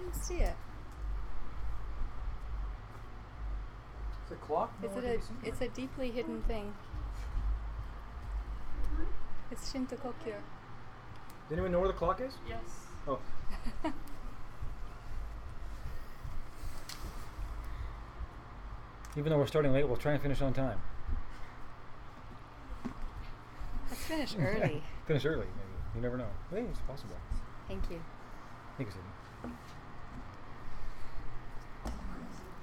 didn't see it. Is it a clock? It's a deeply hidden thing. It's Shinto Kokyo. Does anyone know where the clock is? Yes. Oh. Even though we're starting late, we'll try and finish on time. Let's finish early. Finish early, maybe. You never know. Hey, it's possible. Thank you. Thank you, Sydney.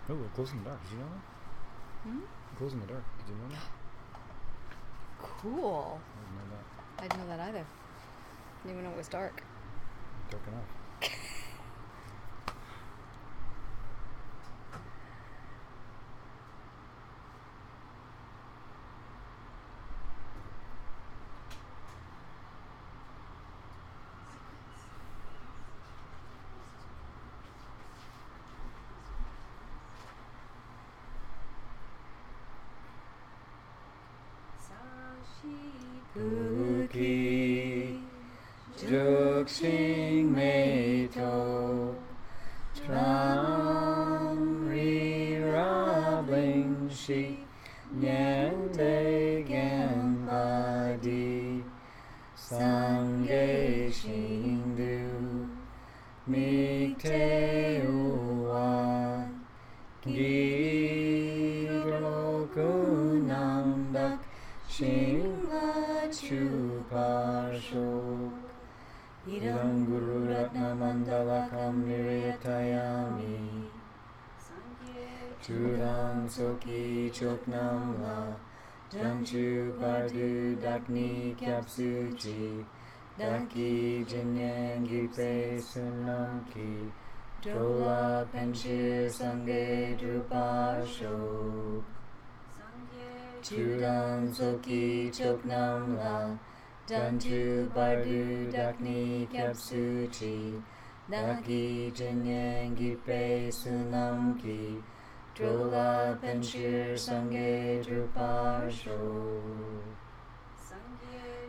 Oh, it glows in the dark. Did you know that? It glows in the dark. Did you know that? Cool. I didn't know that. I didn't know that either. Didn't even know it was dark. Dark enough. Puki Juksing Meito Tram Rabling Shi Nyan De Gan Padi Sangye Shindu Mikte Uwa Giro Kunam Shingva Chuparshok Idam Guru Ratna Mandalakam Nirayatayami Chudam Soki Choknam La Jamchu Bardu Dakni Kyapsuchi Daki Jinyangi Pe Sunamki Dola Penshir Sange Drupashok Chudam Soki Choknam La Dantu Bardu Dakni Kyapsuchi Daki Jinyangi Pe Sunamki Drola Penshir Sange Drupasho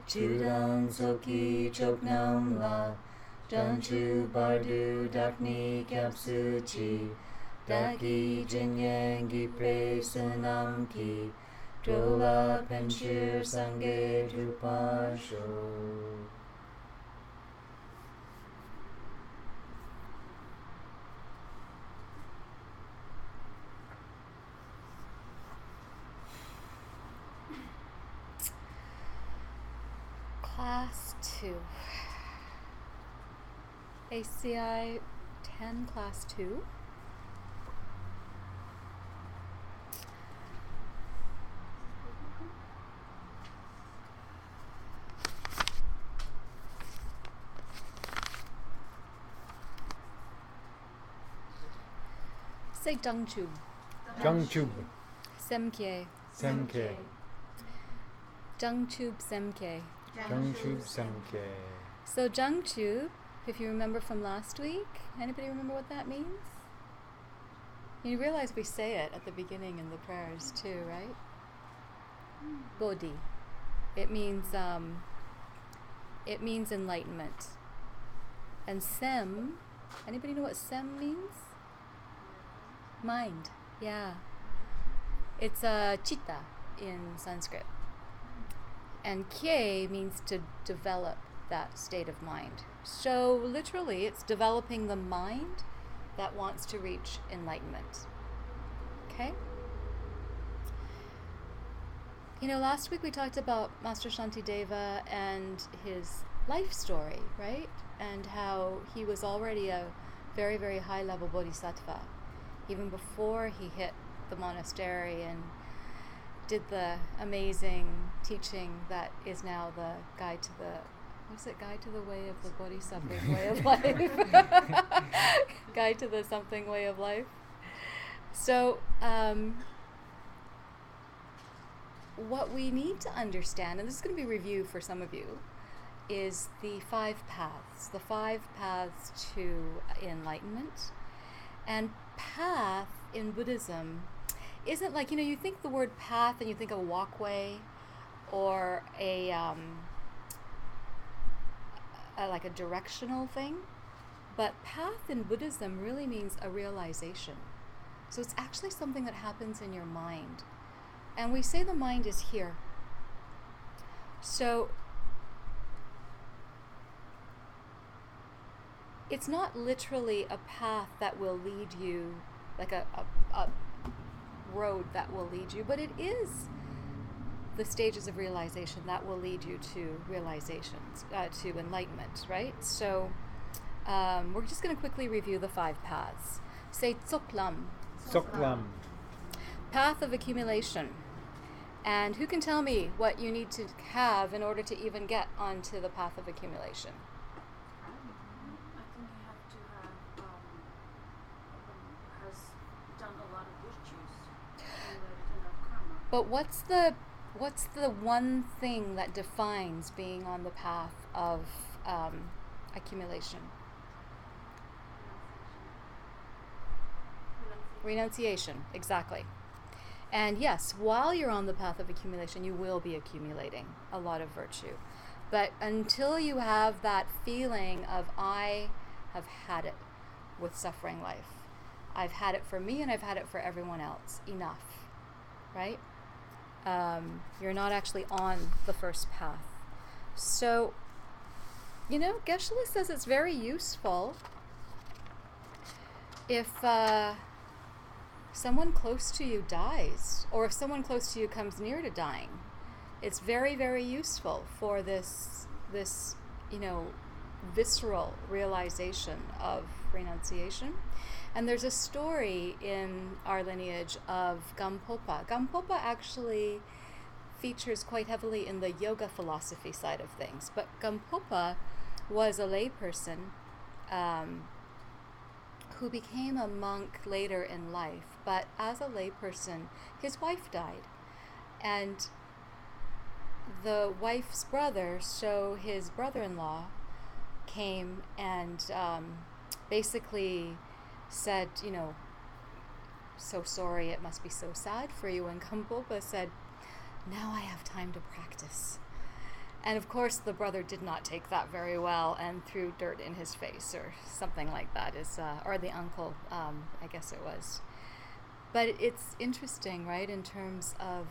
Chudam Soki Choknam La Dantu Bardu Dakni Kyapsuchi Daki Jinyangi Pe Sunamki Drola Penshir Sange Drupasho. Class 2. ACI 10, Class 2. Say Dangchub. Jungchub. Semkye. Semke. Dangchub Semkye. Jungchub Semke. So Jungchub, if you remember from last week, anybody remember what that means? You realize we say it at the beginning in the prayers too, right? Bodhi. It means enlightenment. And Sem, anybody know what Sem means? Mind. Yeah. It's chitta in Sanskrit. And kye means to develop that state of mind. So literally it's developing the mind that wants to reach enlightenment. Okay? You know, last week we talked about Master Shantideva and his life story, right? And how he was already a very, very high level Bodhisattva, even before he hit the monastery and did the amazing teaching that is now the guide to the, what is it, guide to the way of the Bodhisattva's way of life? Guide to the something way of life. So, what we need to understand, and this is going to be review for some of you, is the 5 paths to enlightenment. And path in Buddhism isn't like, you think the word path and you think of a walkway or like a directional thing, But path in Buddhism really means a realization. So it's actually something that happens in your mind. And we say the mind is here. So it's not literally a path that will lead you, like a road that will lead you, but it is the stages of realization that will lead you to realizations, to enlightenment, right? So we're just going to quickly review the 5 paths. Say Tsoklam. Tsoklam. Path of accumulation. And who can tell me what you need to have in order to even get onto the path of accumulation? I think you have to have has done a lot of virtues and enough karma. But what's the one thing that defines being on the path of accumulation? Renunciation, exactly. And yes, while you're on the path of accumulation, you will be accumulating a lot of virtue. But until you have that feeling of, I have had it with suffering life. I've had it for me and I've had it for everyone else. Enough, right? You're not actually on the first path. So, Geshe-la says it's very useful if someone close to you dies, or if someone close to you comes near to dying. It's very, very useful for this visceral realization of renunciation. And there's a story in our lineage of Gampopa. Gampopa actually features quite heavily in the yoga philosophy side of things, but Gampopa was a layperson who became a monk later in life. But as a layperson, his wife died. And the wife's brother, so his brother-in-law, came and basically said, so sorry, it must be so sad for you. And Gampopa said, now I have time to practice. And of course, the brother did not take that very well and threw dirt in his face or something like that, or the uncle, I guess it was. But it's interesting, right, in terms of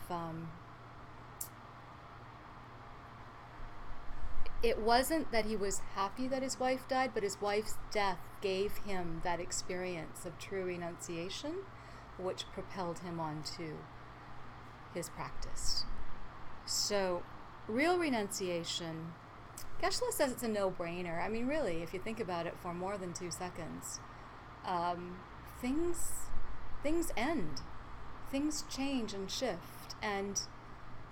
it wasn't that he was happy that his wife died, but his wife's death gave him that experience of true renunciation, which propelled him on to his practice. So real renunciation, Geshe-la says it's a no-brainer. I mean, really, if you think about it for more than 2 seconds, things end. Things change and shift. And,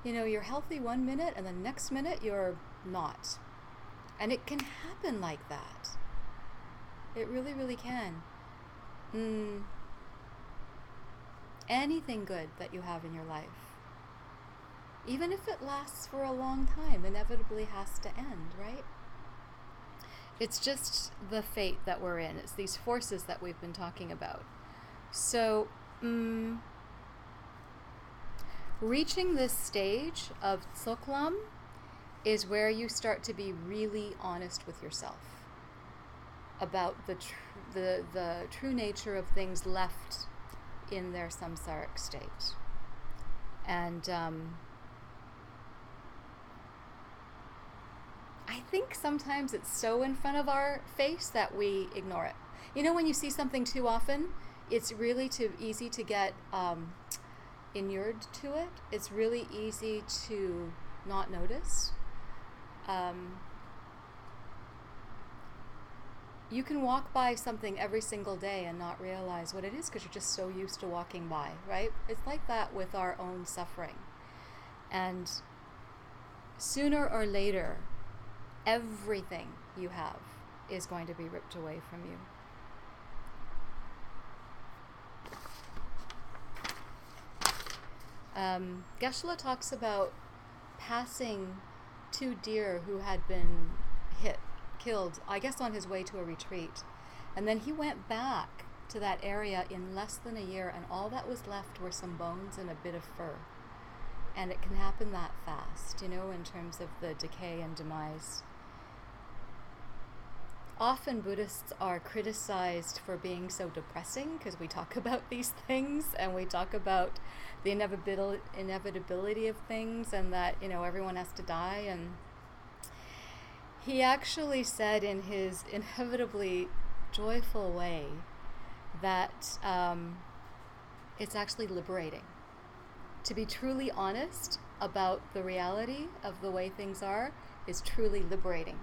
you're healthy 1 minute and the next minute you're not. And it can happen like that. It really, really can. Anything good that you have in your life, even if it lasts for a long time, inevitably has to end, right? It's just the fate that we're in. It's these forces that we've been talking about. So, reaching this stage of Tsoklam is where you start to be really honest with yourself about the true nature of things left in their samsaric state. And I think sometimes it's so in front of our face that we ignore it. When you see something too often, it's really too easy to get inured to it. It's really easy to not notice. You can walk by something every single day and not realize what it is because you're just so used to walking by, right? It's like that with our own suffering. And sooner or later, everything you have is going to be ripped away from you. Geshe-la talks about passing 2 deer who had been killed, I guess on his way to a retreat. And then he went back to that area in less than a year, and all that was left were some bones and a bit of fur. And it can happen that fast, in terms of the decay and demise. often Buddhists are criticized for being so depressing because we talk about these things and we talk about the inevitability of things and that, everyone has to die. And he actually said in his inevitably joyful way that it's actually liberating. To be truly honest about the reality of the way things are is truly liberating.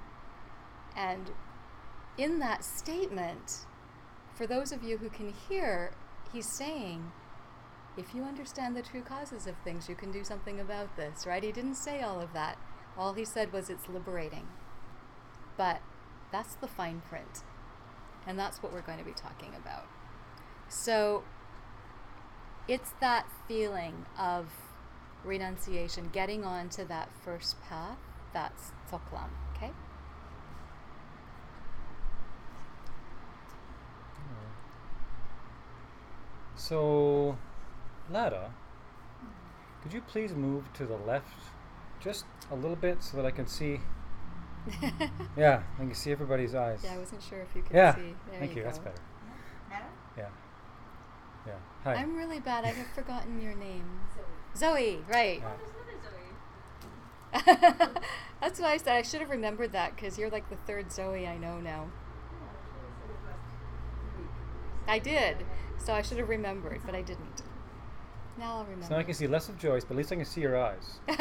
And in that statement, for those of you who can hear, he's saying, if you understand the true causes of things, you can do something about this, right? He didn't say all of that. All he said was it's liberating. But that's the fine print. And that's what we're going to be talking about. So it's that feeling of renunciation, getting onto that first path, that's tsoklam, okay? So, Lada, could you please move to the left just a little bit so that I can see? Yeah, I can see everybody's eyes. Yeah, I wasn't sure if you could see. There Thank you. go. That's better. Better? Yeah. Yeah. Hi. I'm really bad. I have forgotten your name. Zoe, right. Yeah. Oh, there's another Zoe. That's why I said I should have remembered that because you're like the third Zoe I know now. I did. So I should have remembered, but I didn't. Now I'll remember. So now I can see less of Joyce, but at least I can see your eyes. So,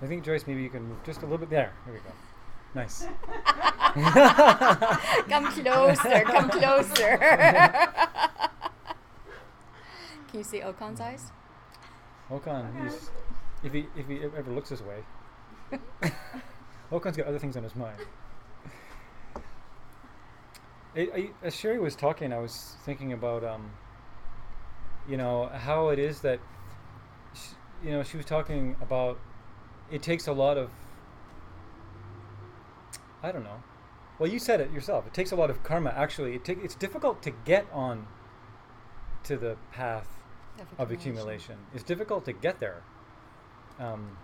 I think, Joyce, maybe you can move just a little bit there. There we go. Nice. Come closer, come closer. Can you see Okan's eyes? Okan, if he ever looks this way, Okan's got other things on his mind. As Sherri was talking, I was thinking about, how it is that, she was talking about it takes a lot of, I don't know. Well, you said it yourself. It takes a lot of karma. Actually, it's difficult to get on to the path of accumulation. It's difficult to get there. And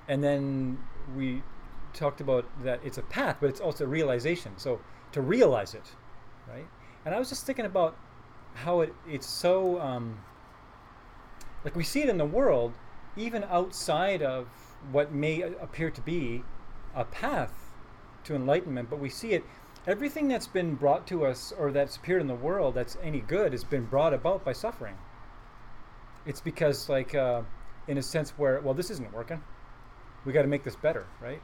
then we talked about that it's a path, but it's also a realization. So to realize it, right? And I was just thinking about how it's so, like we see it in the world, even outside of what may appear to be a path to enlightenment, but we see it, everything that's been brought to us or that's appeared in the world that's any good has been brought about by suffering. It's because, like, in a sense where, well, this isn't working. We got to make this better, right?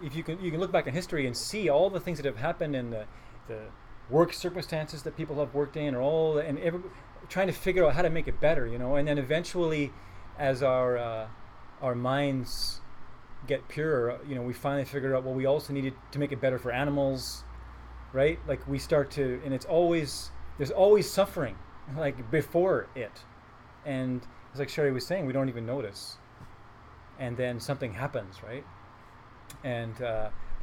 If you can look back in history and see all the things that have happened in the work circumstances that people have worked in, or trying to figure out how to make it better, and then eventually, as our minds get purer, we finally figure out, well, we also needed to make it better for animals, right? Like we start to, and there's always suffering, like before it, and it's like Sherri was saying, we don't even notice, and then something happens, right? And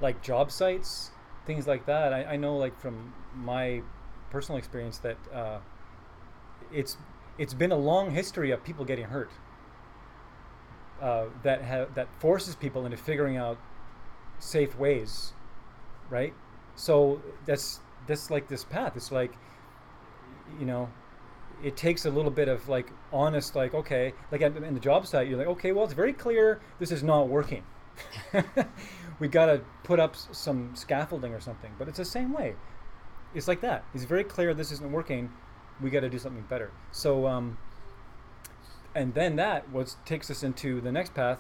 like job sites, things like that. I know, like from my personal experience, that it's been a long history of people getting hurt. That forces people into figuring out safe ways, right? So that's like this path. It's like, it takes a little bit of like honest, like, okay, like in the job site, you're like, okay, well, it's very clear this is not working. We got to put up some scaffolding or something, but it's the same way. It's like that. It's very clear this isn't working. We got to do something better. So, and then that takes us into the next path.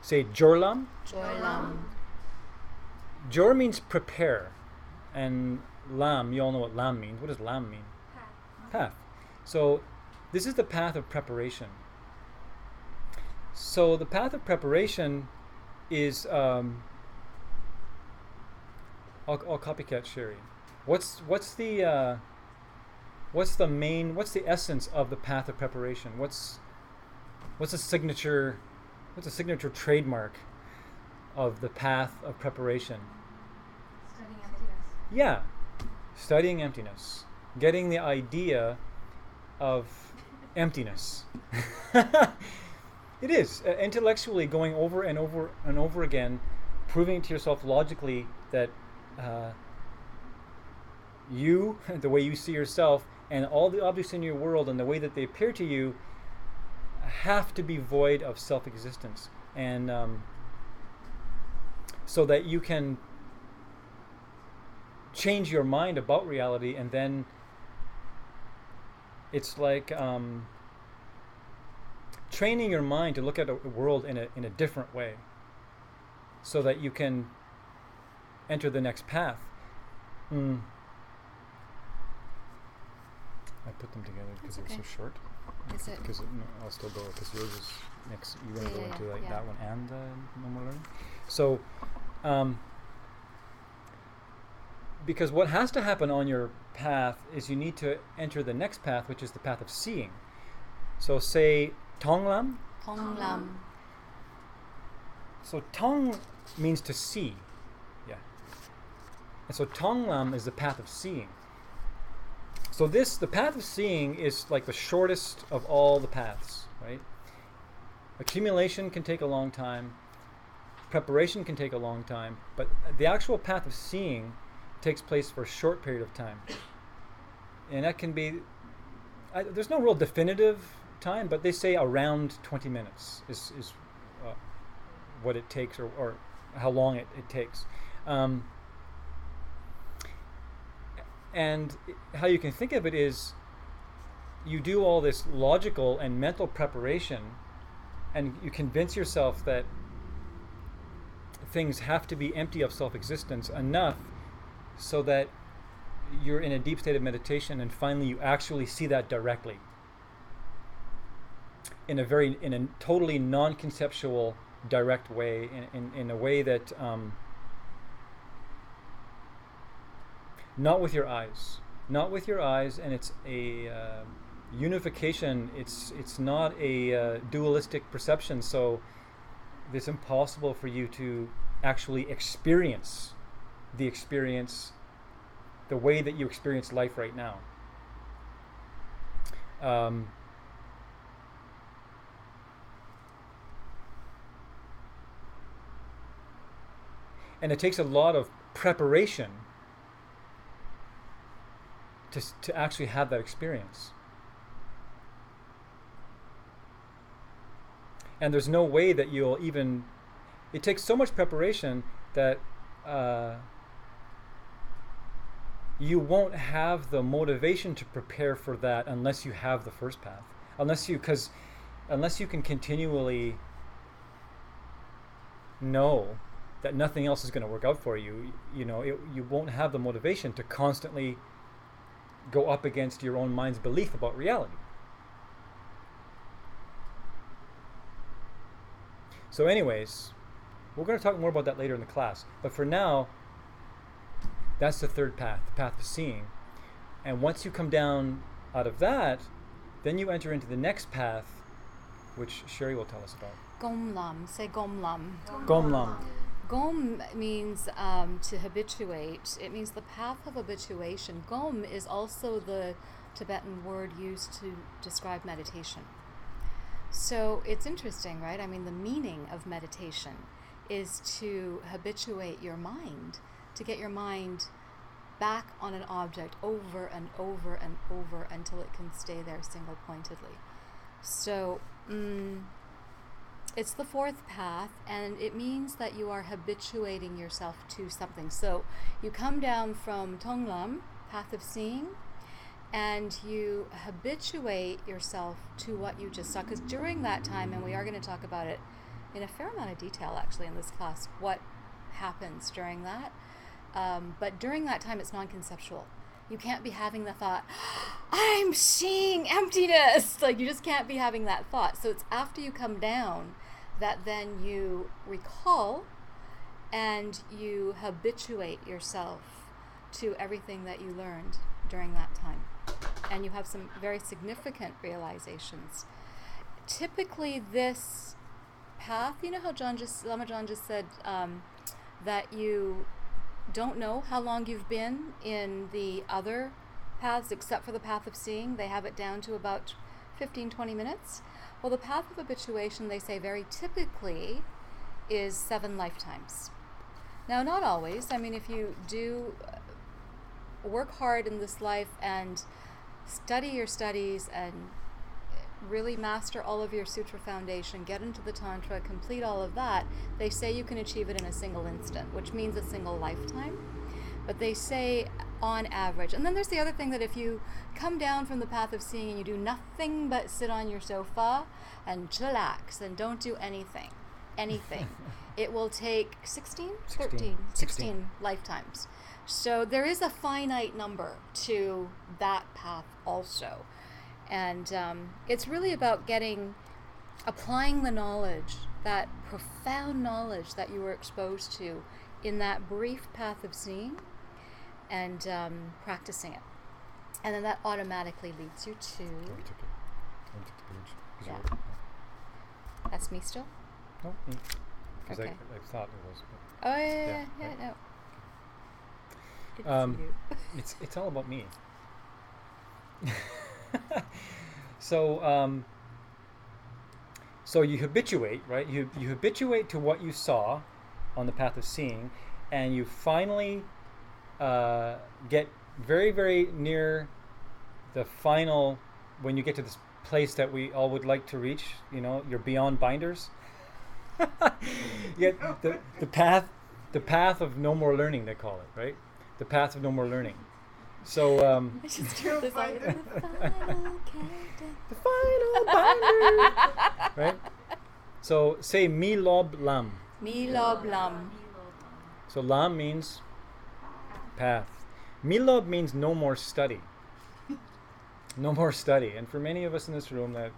Say Jorlam. Joylam. Jor means prepare, and Lam, you all know what Lam means. What does Lam mean? Path. So this is the path of preparation. So the path of preparation is, I'll copycat Sherri. What's the essence of the path of preparation? What's a signature trademark of the path of preparation? Studying emptiness. Yeah, studying emptiness, getting the idea of emptiness. It is intellectually going over and over and over again, proving to yourself logically that you, the way you see yourself, and all the objects in your world and the way that they appear to you have to be void of self-existence. And so that you can change your mind about reality, and then it's like training your mind to look at the world in a different way, so that you can enter the next path. I put them together because they're so short. Is it? Because I'll still go, because yours is next. You're going to go into like that one and no more learning. So, because what has to happen on your path is you need to enter the next path, which is the path of seeing. So say Tonglam. Tonglam. So Tong means to see. Yeah. And so Tonglam is the path of seeing. So the path of seeing is like the shortest of all the paths, right? Accumulation can take a long time. Preparation can take a long time. But the actual path of seeing takes place for a short period of time. And that can be, there's no real definitive time, but they say around 20 minutes is what it takes, or how long it takes. And how you can think of it is, you do all this logical and mental preparation, and you convince yourself that things have to be empty of self-existence enough so that you're in a deep state of meditation, and finally you actually see that directly in a totally non-conceptual, direct way, in a way that not with your eyes, and it's a unification. It's not a dualistic perception, so it's impossible for you to actually experience the way that you experience life right now. And it takes a lot of preparation to actually have that experience. And there's no way that you'll even, it takes so much preparation that you won't have the motivation to prepare for that unless you have the first path. Unless you can continually know that nothing else is going to work out for you, you won't have the motivation to constantly go up against your own mind's belief about reality. So anyways, we're going to talk more about that later in the class. But for now, that's the third path, the path of seeing. And once you come down out of that, then you enter into the next path, which Sherri will tell us about. Gomlam. Say Gomlam. Gomlam. Gom means to habituate. It means the path of habituation. Gom is also the Tibetan word used to describe meditation. So it's interesting, right? I mean, the meaning of meditation is to habituate your mind, to get your mind back on an object over and over and over until it can stay there single-pointedly. So it's the fourth path, and it means that you are habituating yourself to something. So you come down from Tonglam, path of seeing, and you habituate yourself to what you just saw. Because during that time, and we are going to talk about it in a fair amount of detail actually in this class, what happens during that. But during that time, it's non-conceptual. You can't be having the thought, I'm seeing emptiness. Like, you just can't be having that thought. So it's after you come down that then you recall and you habituate yourself to everything that you learned during that time. And you have some very significant realizations. Typically this path, you know how Lama John just said that you don't know how long you've been in the other paths except for the path of seeing. They have it down to about 15-20 minutes. Well, the path of habituation, they say very typically, is 7 lifetimes. Now, not always. I mean, if you do work hard in this life and study your studies and really master all of your sutra foundation, get into the Tantra, complete all of that, they say you can achieve it in a single instant, which means a single lifetime. But they say on average. And then there's the other thing, that if you come down from the path of seeing and you do nothing but sit on your sofa and chillax and don't do anything, it will take 16 lifetimes. So there is a finite number to that path also. And it's really about applying the knowledge, that profound knowledge that you were exposed to in that brief path of seeing, and practicing it. And then that automatically leads you to... Oh, we took it. We took the page. Yeah. That's me still? No, me. Because Okay. I thought it was. But Oh, yeah, right. no. It's you. it's all about me. So you habituate, right? You habituate to what you saw on the path of seeing, and you finally get very, very near the final, when you get to this place that we all would like to reach, you're beyond binders. Yet the path of no more learning, they call it, right? The path of no more learning. So I should start this out. the final binder, right? So say mi lob lam. Mi lob lam. So lam means path. Mi lob means no more study. No more study. And for many of us in this room, that,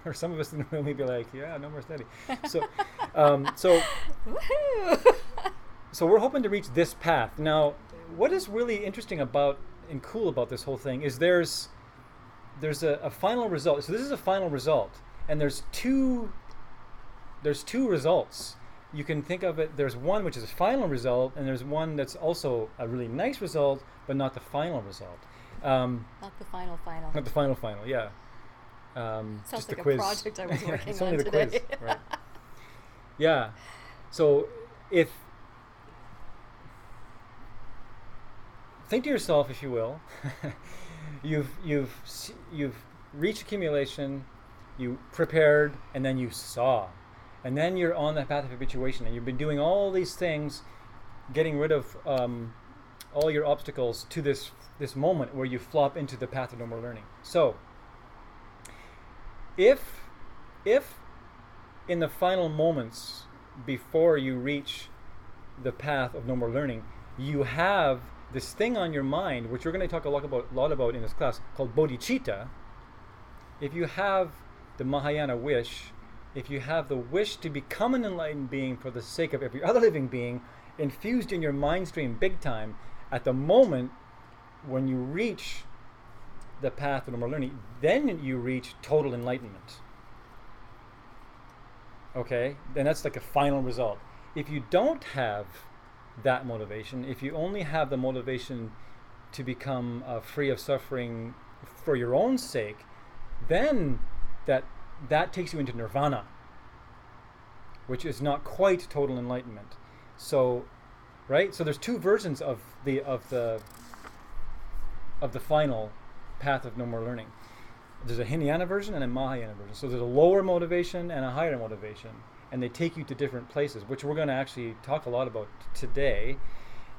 or some of us in the room, we'd be like, yeah, no more study. So, so we're hoping to reach this path. Now, what is really interesting about and cool about this whole thing is there's a final result. So this is a final result, and there's two results. You can think of it, there's one which is a final result, and there's one that's also a really nice result, but not the final result. Not the final. Not the final, yeah. Sounds just like the a quiz. project I was working it's on only the today. quiz, right? Yeah. So think to yourself, if you will, you've reached accumulation, you prepared, and then you saw, and then you're on the path of habituation, and you've been doing all these things, getting rid of all your obstacles to this moment where you flop into the path of no more learning. So if in the final moments before you reach the path of no more learning, you have this thing on your mind, which we're going to talk a lot about in this class, called bodhicitta. If you have the Mahayana wish, if you have the wish to become an enlightened being for the sake of every other living being, infused in your mind stream big time, at the moment when you reach the path of no more learning, then you reach total enlightenment. Okay? Then that's like a final result. If you don't have that motivation, if you only have the motivation to become free of suffering for your own sake, then that takes you into nirvana, which is not quite total enlightenment. So, right? So there's two versions of the final path of no more learning. There's a Hinayana version and a Mahayana version. So there's a lower motivation and a higher motivation, and they take you to different places, which we're going to actually talk a lot about today.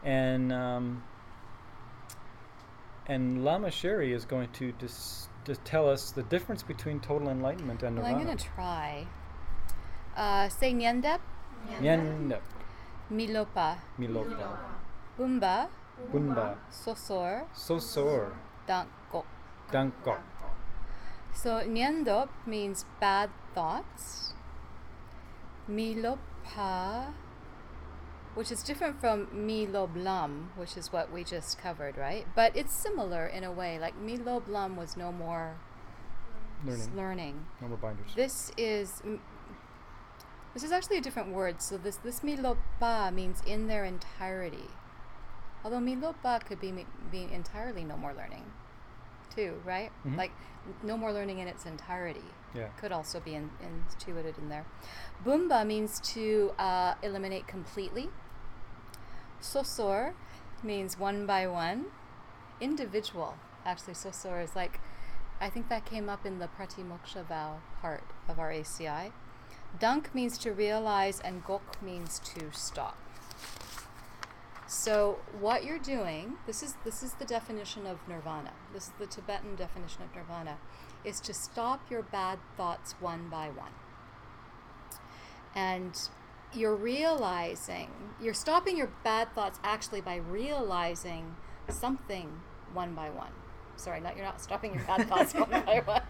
And Lama Sherri is going to just tell us the difference between total enlightenment and nirvana. Well, I'm going to try. Say Nyendep. Nyendep. Milopa. Milopa. Bumba. Bunda. Sosor. Sosor. Danko. Danko. So Nyendop means bad thoughts. Milopa, which is different from Miloblam, which is what we just covered, right? But it's similar in a way. Like Miloblam was no more learning. No more binders. This is actually a different word. So this Milopa means in their entirety. Although Milopa could be entirely no more learning, too, right? Mhm. Like no more learning in its entirety. Yeah. Could also be intuited in there. Bumba means to eliminate completely. Sosor means one by one. Individual. Actually, Sosor is like, I think that came up in the Pratimoksha vow part of our ACI. Dunk means to realize, and Gok means to stop. So what you're doing, this is the definition of nirvana. This is the Tibetan definition of nirvana, is to stop your bad thoughts one by one. And you're stopping your bad thoughts actually by realizing something one by one. Sorry, you're not stopping your bad thoughts one by one.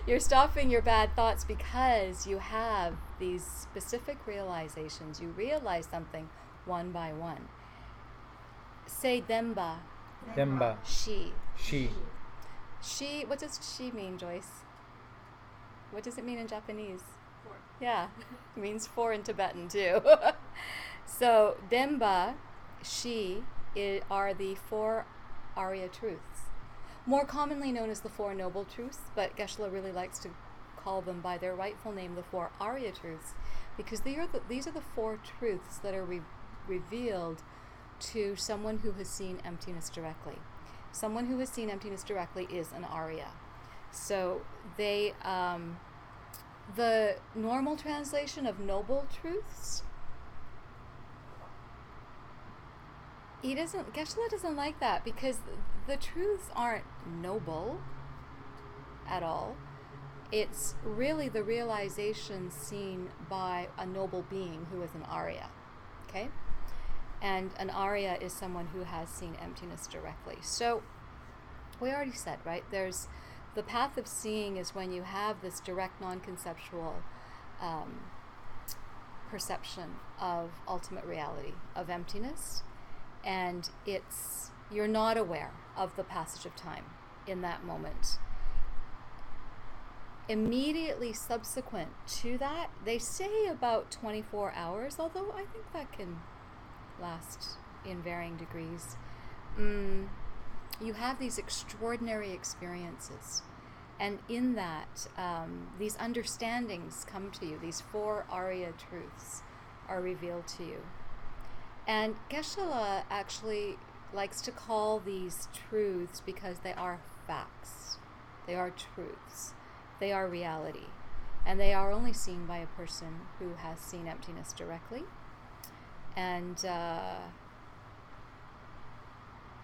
You're stopping your bad thoughts because you have these specific realizations. You realize something one by one. Say Demba. Demba. She. She. She, what does she mean, Joyce? What does it mean in Japanese? 4. Yeah, it means 4 in Tibetan too. So Demba, she, are the 4 Arya truths. More commonly known as the 4 Noble Truths, but Geshe-la really likes to call them by their rightful name, the 4 Arya Truths, because these are the 4 truths that are revealed to someone who has seen emptiness directly. Someone who has seen emptiness directly is an Arya. So they, the normal translation of Noble Truths, Geshe-la doesn't like that because the truths aren't noble at all. It's really the realization seen by a noble being who is an Arya, okay? And an Arya is someone who has seen emptiness directly. So we already said, right, there's the path of seeing is when you have this direct non-conceptual perception of ultimate reality, of emptiness, and you're not aware of the passage of time in that moment. Immediately subsequent to that, they say about 24 hours, although I think that can last in varying degrees. You have these extraordinary experiences, and in that, these understandings come to you. These 4 Arya truths are revealed to you. And Geshe-la actually likes to call these truths because they are facts. They are truths. They are reality. And they are only seen by a person who has seen emptiness directly. And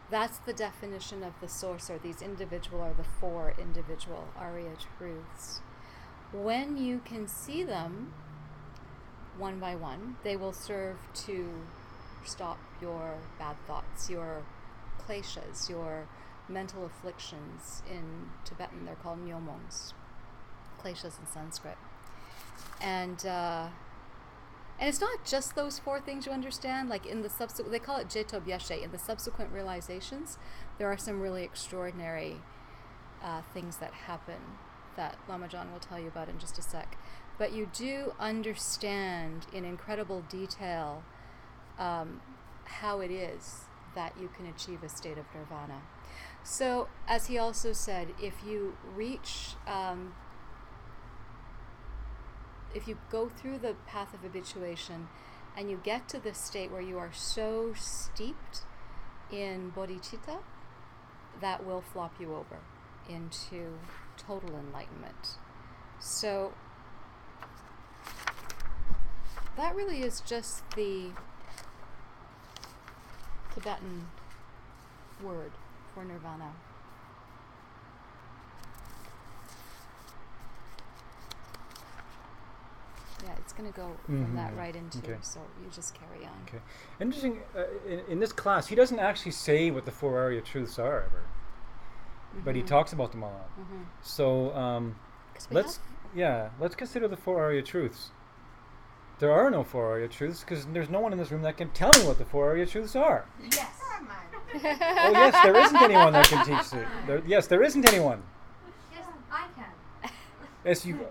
that's the definition of the sorcerer. These individual are the 4 individual Arya truths. When you can see them one by one, they will serve to stop your bad thoughts, your kleshas, your mental afflictions. In Tibetan, they're called nyomongs, kleshas in Sanskrit. And it's not just those 4 things you understand. Like in the they call it jeto byeshe. In the subsequent realizations, there are some really extraordinary things that happen that Lama John will tell you about in just a sec. But you do understand in incredible detail how it is that you can achieve a state of nirvana. So, as he also said, if you reach, if you go through the path of habituation and you get to the state where you are so steeped in bodhicitta, that will flop you over into total enlightenment. So, that really is just the Tibetan word for nirvana. Yeah, it's going to go from that right into, so you just carry on. Okay. Interesting, in this class, he doesn't actually say what the 4 Arya truths are ever, but he talks about them a lot. So let's consider the 4 Arya truths. There are no 4 Arya truths because there's no one in this room that can tell me what the 4 Arya truths are. Yes. Oh yes, there isn't anyone that can teach it. Yes, there isn't anyone. Yes, I can. Yes, you.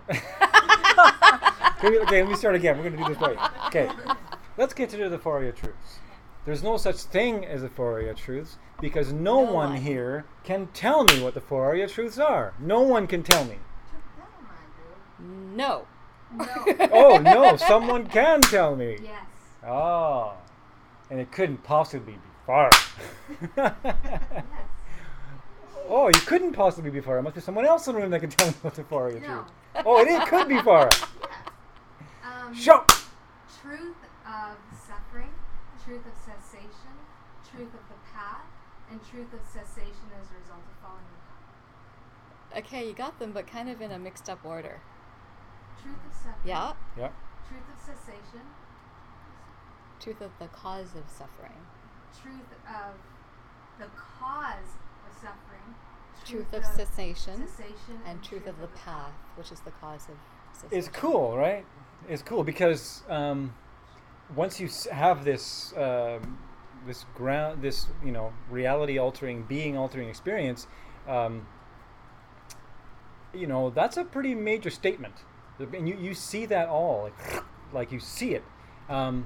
Okay, let me start again. We're going to do this right. Okay, let's consider the 4 Arya truths. There's no such thing as the four Arya truths because no No one one. here can tell me what the four Arya truths are. No one can tell me. No. No. Oh, no, someone can tell me. Yes. Oh, and it couldn't possibly be far. Yes. Oh, you couldn't possibly be far. There must be someone else in the room that can tell me what the four Arya No. truths. Oh, it could be far. Yeah. Show. Truth of suffering, truth of cessation, truth of the path, and truth of cessation as a result of falling in. Okay, you got them, but kind of in a mixed up order. Truth of suffering. Yeah. Yeah. Truth of cessation. Truth of the cause of suffering. Truth of the cause of suffering. Truth of cessation. Cessation. And truth of the path, which is the cause of cessation. It's cool, right? It's cool because once you have this this ground, this reality altering, being altering experience, that's a pretty major statement, and you see that all like you see it. So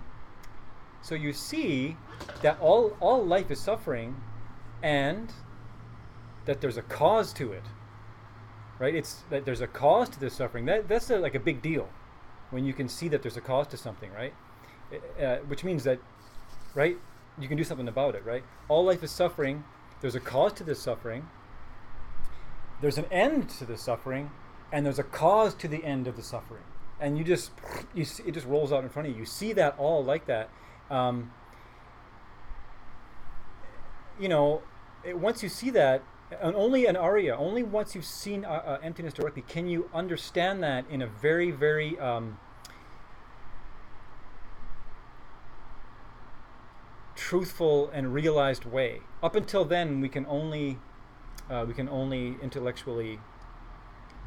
you see that all life is suffering, and that there's a cause to it. Right? It's that there's a cause to this suffering. That's like a big deal when you can see that there's a cause to something, right? Which means that, right, you can do something about it, right? All life is suffering. There's a cause to this suffering. There's an end to this suffering, and there's a cause to the end of the suffering. And you see, it just rolls out in front of you. You see that all like that. Once you see that, and only an Arya, only once you've seen emptiness directly, can you understand that in a very, very truthful and realized way. Up until then, we can only intellectually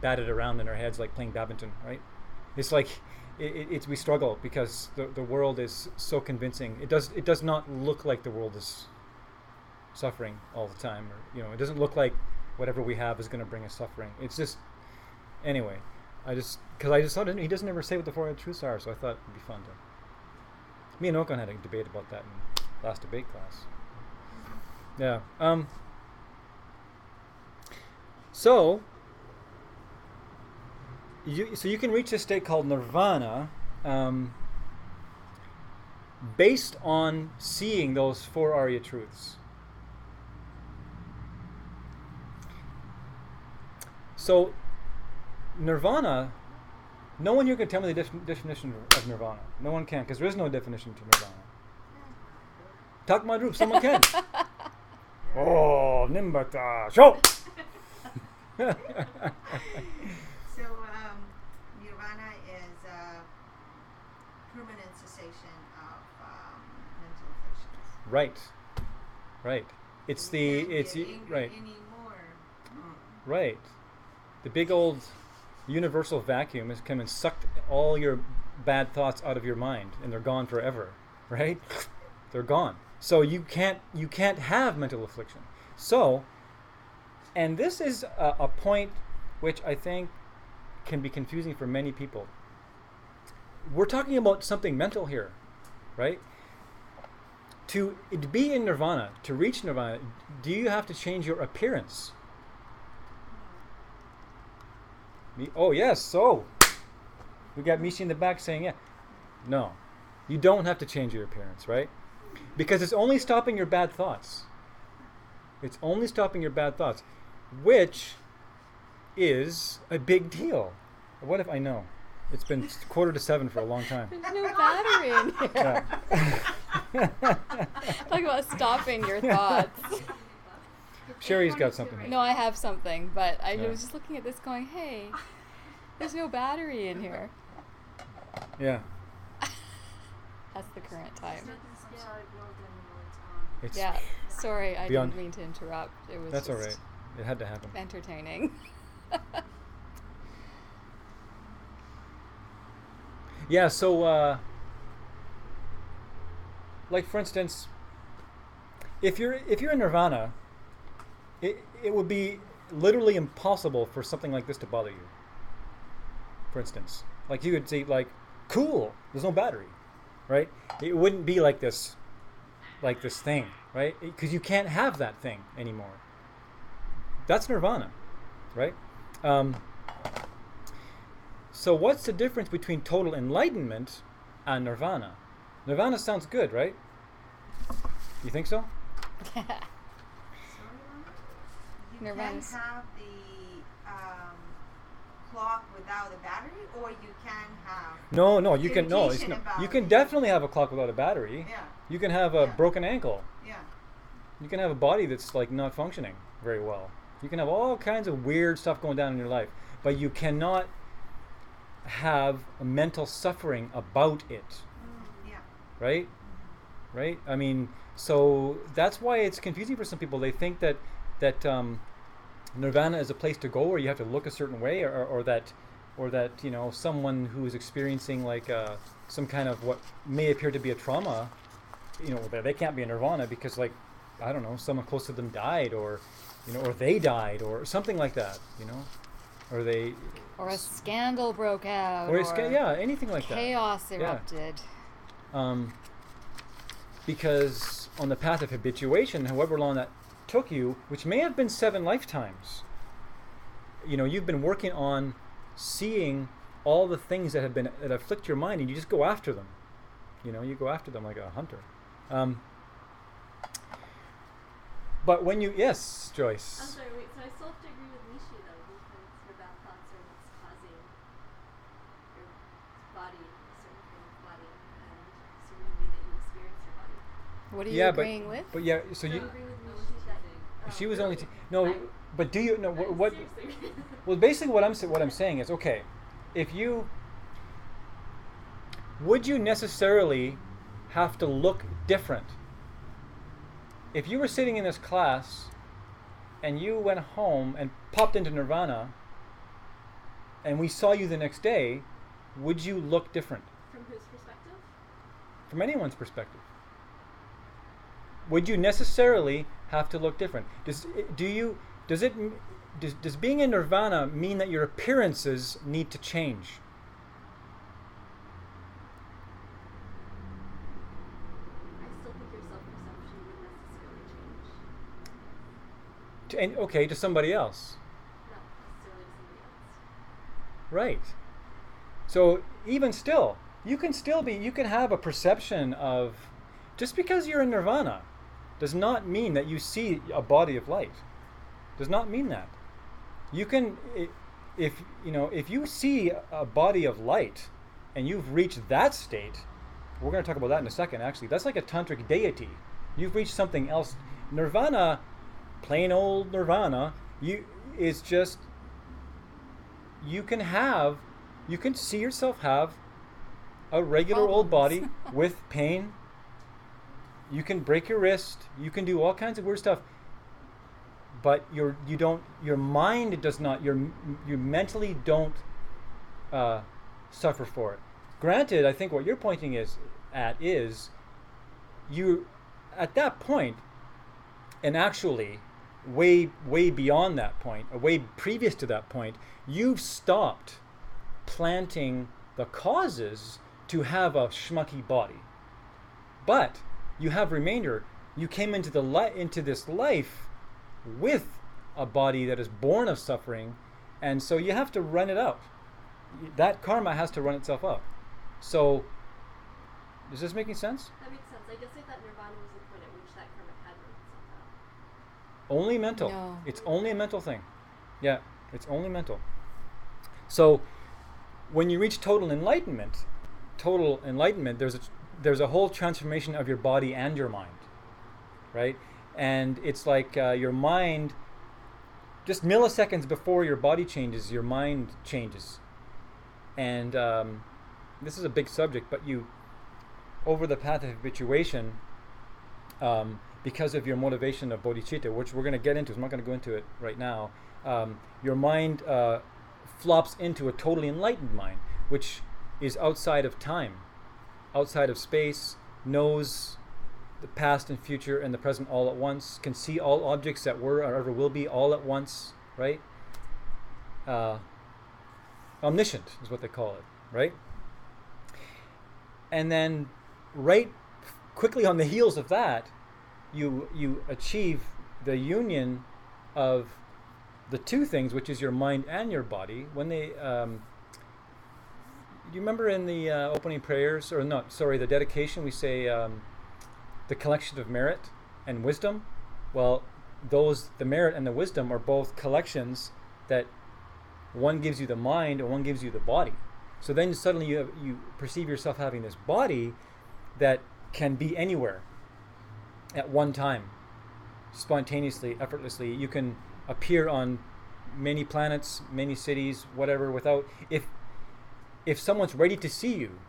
bat it around in our heads like playing badminton, right? It's like we struggle because the world is so convincing. It does not look like the world is suffering all the time, or it doesn't look like whatever we have is going to bring us suffering. It's just, anyway, I just thought he doesn't ever say what the four truths are, so I thought it'd be fun to. Me and Okan had a debate about that in last debate class. Yeah. So you can reach a state called nirvana based on seeing those four Arya truths. So, nirvana, no one here can tell me the definition of nirvana. No one can, because there is no definition to nirvana. Talk my group, someone can. Oh, nimbata, show! So, nirvana is permanent cessation of mental afflictions. Right. It's You can't it's get angry right. anymore. Right. The big old universal vacuum has come and sucked all your bad thoughts out of your mind, and they're gone forever. Right? They're gone. So you can't have mental affliction. So, and this is a point which I think can be confusing for many people. We're talking about something mental here, right? To be in nirvana, to reach nirvana, do you have to change your appearance? Oh, yes, so. We got Mishi in the back saying, yeah. No, you don't have to change your appearance, right? Because it's only stopping your bad thoughts. It's only stopping your bad thoughts, which is a big deal. What if I know? It's been 6:45 for a long time. There's no battery in here. Yeah. Talk about stopping your thoughts. Sherry's got something. No, I have something, but I Yeah. was just looking at this going, hey, there's no battery in here. Yeah. That's the current time. I'm sorry, Bill, then It's Yeah, sorry, I Beyond- didn't mean to interrupt. It was That's all just right. It had to happen. entertaining. Yeah, so like for instance, if you're in nirvana, it would be literally impossible for something like this to bother you. For instance, like you would say like, cool, there's no battery, right? It wouldn't be like this. like this thing, right? Because you can't have that thing anymore. That's nirvana, right? So what's the difference between total enlightenment and nirvana? Nirvana sounds good, right? You think so? Sorry, Mama? You Nirvana's- can have the clock without a battery, or you can have No, you can no. It's education no. about You can it. definitely have a clock without a battery. Yeah, You can have a Yeah. broken ankle. yeah. You can have a body that's like not functioning very well. You can have all kinds of weird stuff going down in your life, but you cannot have a mental suffering about it, Yeah. right? Right? I mean, so that's why it's confusing for some people. They think that nirvana is a place to go where you have to look a certain way, or that you know, someone who is experiencing like some kind of what may appear to be a trauma, you know, they can't be in nirvana because, like, I don't know, someone close to them died, or you know, or they died, or something like that, you know, or they, Or a scandal broke out. or yeah, anything like chaos Yeah. erupted. that. Because on the path of habituation, however long that took you, which may have been 7 lifetimes, you know, you've been working on seeing all the things that afflict your mind, and you just go after them. You know, you go after them like a hunter. But when you, yes, Joyce. I'm sorry, wait, so I still have to agree with Nishi though, because your bad thoughts are what's causing your body, a certain kind of body, and a certain way that you experience your body. What are you Yeah, agreeing with? But yeah, so So you, I agree with Nishi that she was only really? no, Right. but do you know I'm what? seriously. Well, basically, what I'm saying is, okay, if you would you necessarily have to look different if you were sitting in this class and you went home and popped into nirvana and we saw you the next day, would you look different? From whose perspective? From anyone's perspective, would you necessarily have to look different? Does being in nirvana mean that your appearances need to change? I still think your self-perception would necessarily change. To somebody else. Not necessarily to somebody else. Right. So even still, you can have a perception of, just because you're in nirvana does not mean that you see a body of light. Does not mean that. You can, if you see a body of light and you've reached that state, we're going to talk about that in a second actually. That's like a tantric deity. You've reached something else. Nirvana, plain old nirvana, you can see yourself have a regular old body Problems. with pain. You can break your wrist. You can do all kinds of weird stuff. But your mind does not. You mentally don't suffer for it. Granted, I think what you're pointing at is you at that point, and actually way beyond that point, or way previous to that point, you've stopped planting the causes to have a schmucky body. But you have remainder. You came into this life with a body that is born of suffering, and so you have to run it out. That karma has to run itself out. So, is this making sense? That makes sense. I guess I thought nirvana was the point at which that karma had run itself out. Only mental. No. It's only a mental thing. Yeah, it's only mental. So, when you reach total enlightenment, there's a whole transformation of your body and your mind, right? And it's like your mind, just milliseconds before your body changes, your mind changes. And this is a big subject, but over the path of habituation, because of your motivation of bodhicitta, which we're going to get into, I'm not going to go into it right now, your mind flops into a totally enlightened mind, which is outside of time, outside of space, knows the past and future and the present all at once, can see all objects that were or ever will be all at once, right? Omniscient is what they call it, right? And then right quickly on the heels of that, you achieve the union of the two things, which is your mind and your body. When they, do you remember in the opening prayers, or not? Sorry, the dedication, we say the collection of merit and wisdom. Well, the merit and the wisdom are both collections that one gives you the mind and one gives you the body. So then suddenly you perceive yourself having this body that can be anywhere at one time, spontaneously, effortlessly. You can appear on many planets, many cities, whatever, without, if someone's ready to see you,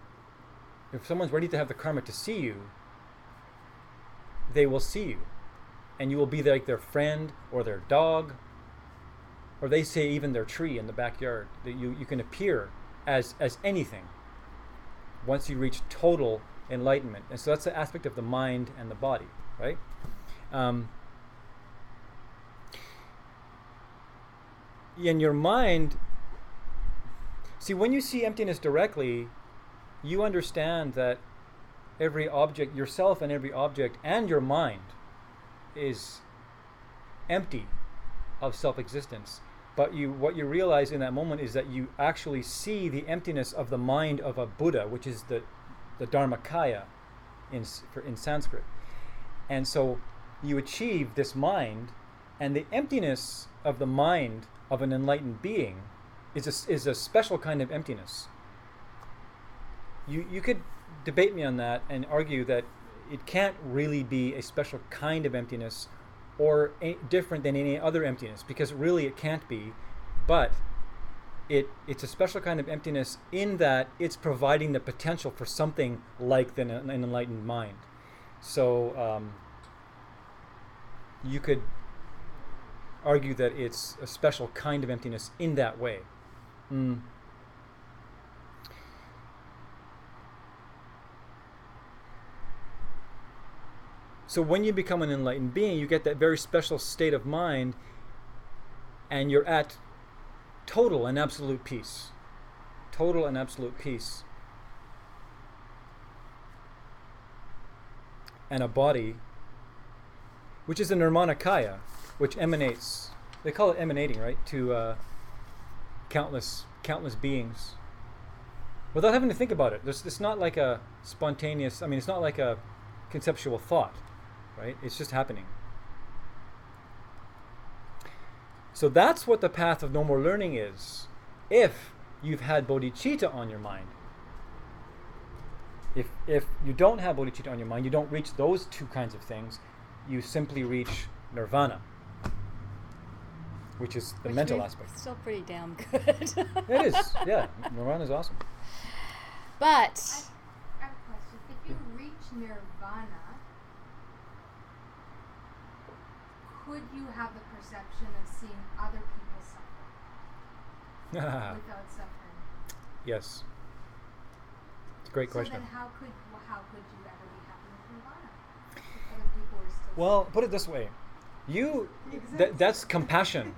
if someone's ready to have the karma to see you, they will see you. And you will be like their friend or their dog, or they say even their tree in the backyard. That you can appear as anything once you reach total enlightenment. And so that's the aspect of the mind and the body, right? In your mind, see, when you see emptiness directly, you understand that every object, yourself and every object, and your mind is empty of self-existence. But what you realize in that moment is that you actually see the emptiness of the mind of a Buddha, which is the Dharmakaya in Sanskrit. And so you achieve this mind, and the emptiness of the mind of an enlightened being is a special kind of emptiness. You could debate me on that and argue that it can't really be a special kind of emptiness or different than any other emptiness, because really it can't be, but it's a special kind of emptiness in that it's providing the potential for something like an enlightened mind. So you could argue that it's a special kind of emptiness in that way. So when you become an enlightened being, you get that very special state of mind, and you're at total and absolute peace. Total and absolute peace. And a body, which is a nirmanakaya, which emanates, they call it emanating, right, to countless beings, without having to think about it. It's not like a spontaneous, it's not like a conceptual thought. Right? It's just happening. So that's what the path of no more learning is, if you've had bodhicitta on your mind. If you don't have bodhicitta on your mind, you don't reach those two kinds of things, you simply reach nirvana, which is the mental aspect. Still pretty damn good. It is, yeah. Nirvana is awesome. But I have a question. If you reach nirvana, could you have the perception of seeing other people suffer without suffering? Yes. It's a great question. So then how could you ever be happy with nirvana if other people are still Well, suffering? put it this way. That's compassion,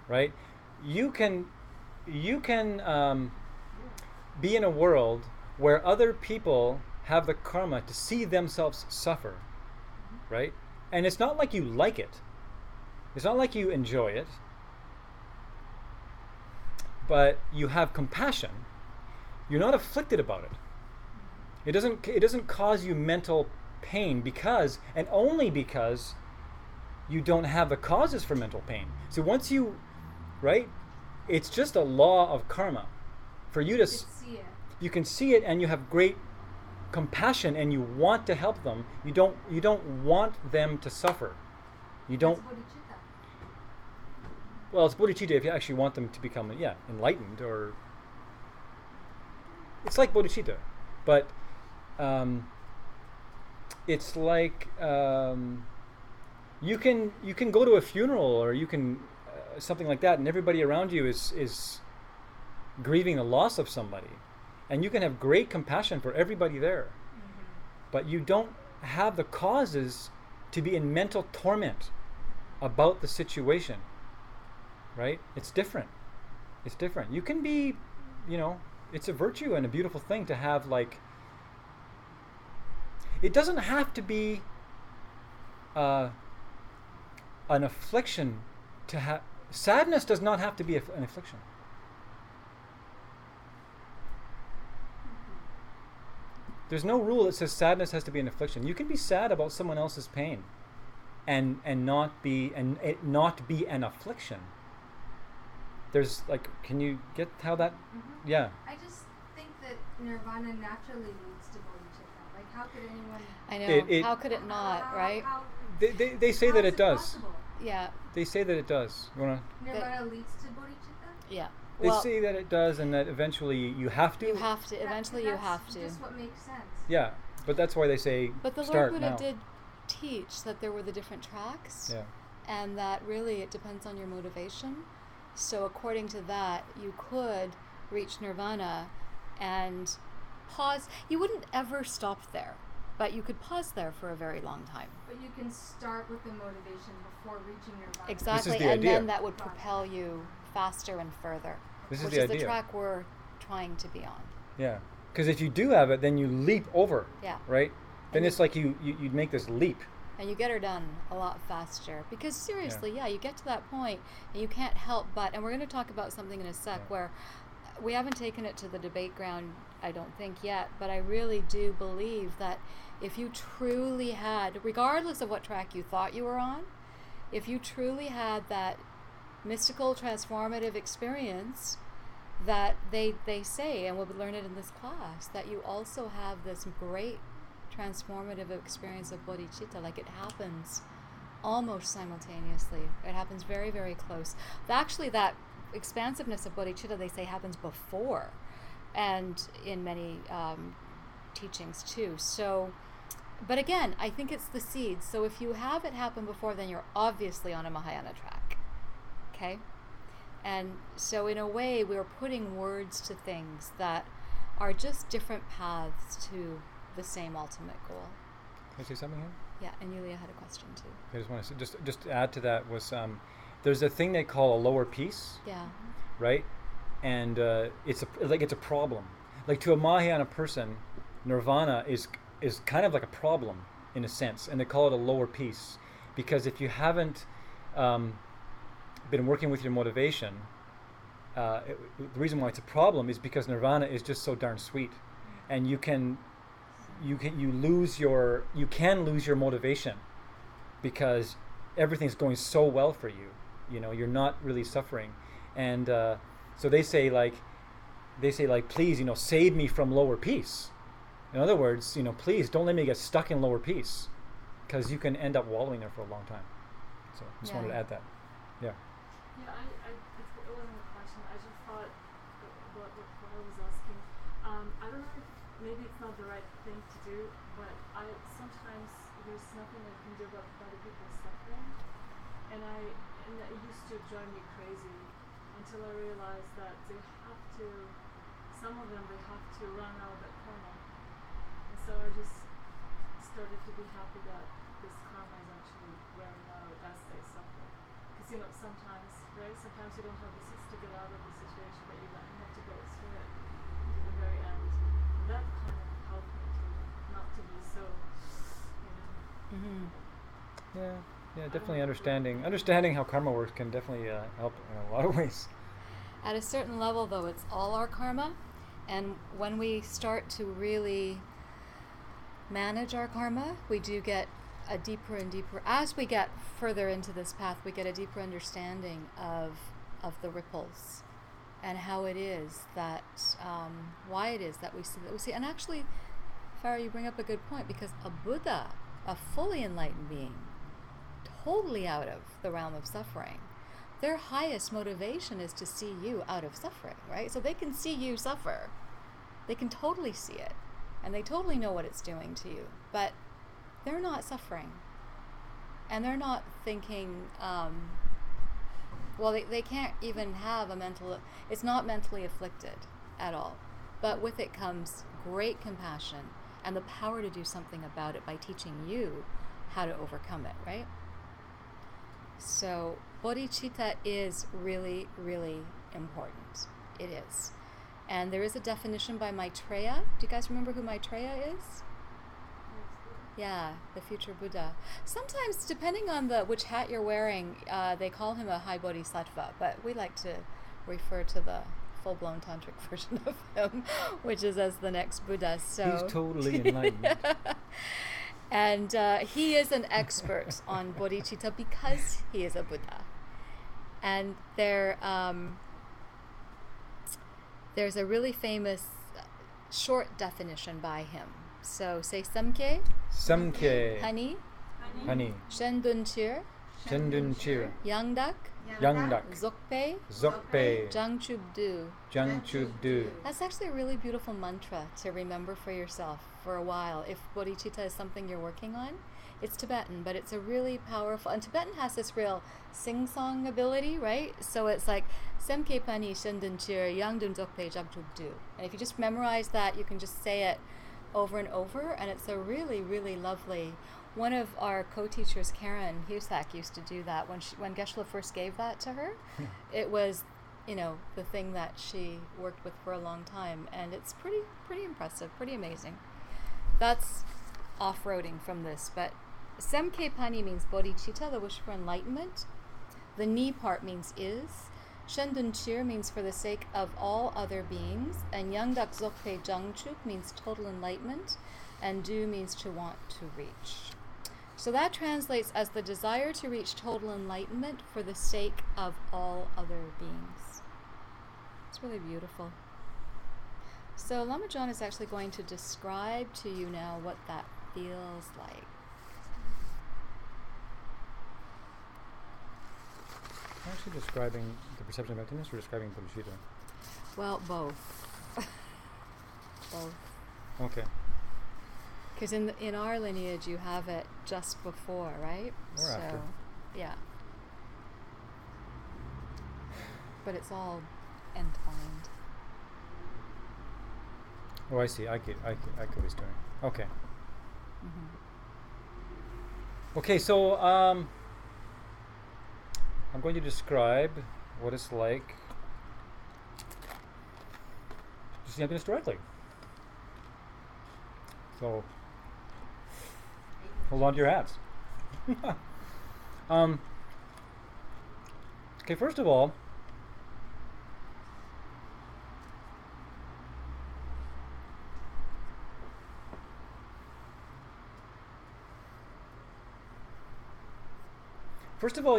right? You can be in a world where other people have the karma to see themselves suffer, right? And it's not like you like it. It's not like you enjoy it, but you have compassion. You're not afflicted about it. It doesn't cause you mental pain because, and only because, you don't have the causes for mental pain. So once you, right, it's just a law of karma. For you to see it. You can see it, and you have great compassion, and you want to help them. You don't want them to suffer. You don't. That's bodhicitta. Well, it's bodhicitta if you actually want them to become, enlightened, or it's like bodhicitta, but it's like you can go to a funeral, or you can something like that, and everybody around you is grieving the loss of somebody, and you can have great compassion for everybody there, but you don't have the causes to be in mental torment about the situation. Right? It's different. It's different. You can be, it's a virtue and a beautiful thing to have, like, it doesn't have to be an affliction to have. Sadness does not have to be an affliction. There's no rule that says sadness has to be an affliction. You can be sad about someone else's pain, and not be it not be an affliction. There's like, can you get how that? Mm-hmm. Yeah. I just think that nirvana naturally leads to bodhicitta. Like, how could anyone? I know. It- how could it not, right? They say how that is it does. possible? Yeah. They say that it does. You wanna? Nirvana leads to bodhicitta. Yeah. They Well, say that it does, and that eventually you have to. you have to. Eventually, you That's have to. just what makes sense. Yeah, but that's why they say But the Lord start Buddha now. did teach that there were the different tracks, Yeah. and that really it depends on your motivation. So according to that, you could reach nirvana and pause. You wouldn't ever stop there, but you could pause there for a very long time. But you can start with the motivation before reaching nirvana. Exactly, the and idea. then that would propel you faster and further, This is which the is idea. the track we're trying to be on. Yeah, because if you do have it, then you leap over. Yeah. Right. Then And it's like you'd make this leap. And you get her done a lot faster. Because seriously, yeah, you get to that point and you can't help but, and we're going to talk about something in a sec Yeah. where we haven't taken it to the debate ground, I don't think yet, but I really do believe that if you truly had, regardless of what track you thought you were on, if you truly had that mystical transformative experience that they say, and we'll learn it in this class, that you also have this great transformative experience of bodhicitta. Like, it happens almost simultaneously. It happens very, very close. Actually, that expansiveness of bodhicitta, they say, happens before, and in many teachings too. So, but again, I think it's the seeds. So if you have it happen before, then you're obviously on a Mahayana track. Okay? And so in a way, we're putting words to things that are just different paths to the same ultimate goal. Can I say something here? Yeah, and Yulia had a question too. I just want to say, just to add to that was there's a thing they call a lower peace, Yeah. right? And it's a problem. Like, to a Mahayana person, nirvana is kind of like a problem in a sense, and they call it a lower peace, because if you haven't been working with your motivation, the reason why it's a problem is because nirvana is just so darn sweet, and you can lose your motivation because everything's going so well for you. You know, you're not really suffering, and so they say like, please, save me from lower peace. In other words, please don't let me get stuck in lower peace, because you can end up wallowing there for a long time. So just wanted to add that. Yeah. Yeah, it wasn't a question. I just thought what I was asking. I don't know if maybe it's not the right thing to do, but sometimes there's nothing I can do about other people's suffering, and it used to drive me crazy until I realized that some of them have to run out of that karma, and so I just started to be happy that this karma is actually wearing out as they suffer. Because sometimes you don't have the sense to get out of the situation, but you have to go through it to the very end. And that kind of helped me to not to be so, Mm-hmm. Yeah, definitely understanding how karma works can definitely help in a lot of ways. At a certain level, though, it's all our karma, and when we start to really manage our karma, we do get a deeper and deeper, as we get further into this path, we get a deeper understanding of the ripples and how it is that, why it is that we see. And actually, Farah, you bring up a good point, because a Buddha, a fully enlightened being, totally out of the realm of suffering, their highest motivation is to see you out of suffering, right? So they can see you suffer. They can totally see it. And they totally know what it's doing to you. But they're not suffering. And they're not thinking, they can't even have it's not mentally afflicted at all. But with it comes great compassion and the power to do something about it by teaching you how to overcome it, right? So bodhicitta is really, really important. It is. And there is a definition by Maitreya. Do you guys remember who Maitreya is? Yeah, the future Buddha. Sometimes, depending on which hat you're wearing, they call him a high bodhisattva, but we like to refer to the full-blown tantric version of him, which is as the next Buddha. So He's totally enlightened. And he is an expert on bodhicitta because he is a Buddha. And there's a really famous short definition by him. So say Samke, Samke, Hani, Hani, Shendunchir, Chendunchir, Yangdak, Yangdak, Zokpe, Zokpe, Jangchubdu. Jangchubdu. That's actually a really beautiful mantra to remember for yourself for a while. If bodhicitta is something you're working on, it's Tibetan, but it's a really powerful, and Tibetan has this real sing-song ability, right? So it's like, Semke Pani Shenden Chir Yangdun Dokpe Jagchubdu. And if you just memorize that, you can just say it over and over, and it's a really, really lovely. One of our co-teachers, Karen Husak, used to do that when Geshe-la first gave that to her. It was, the thing that she worked with for a long time, and it's pretty impressive, pretty amazing. That's off-roading from this, but Semke Pani means bodhicitta, the wish for enlightenment. The ni part means is. Shendun Chir means for the sake of all other beings, and Yangdak Zokpe Jangchuk means total enlightenment, and Du means to want to reach. So that translates as the desire to reach total enlightenment for the sake of all other beings. It's really beautiful. So Lama John is actually going to describe to you now what that feels like. Actually describing the perception of emptiness or describing bodhicitta? Well, both. Both. Okay. Because in our lineage, you have it just before, right? Or after. Yeah. But it's all entwined. Oh, I see. I get what he's doing. Okay. Mm-hmm. Okay, so I'm going to describe what it's like to see emptiness directly. So, hold on to your hats. Okay, first of all,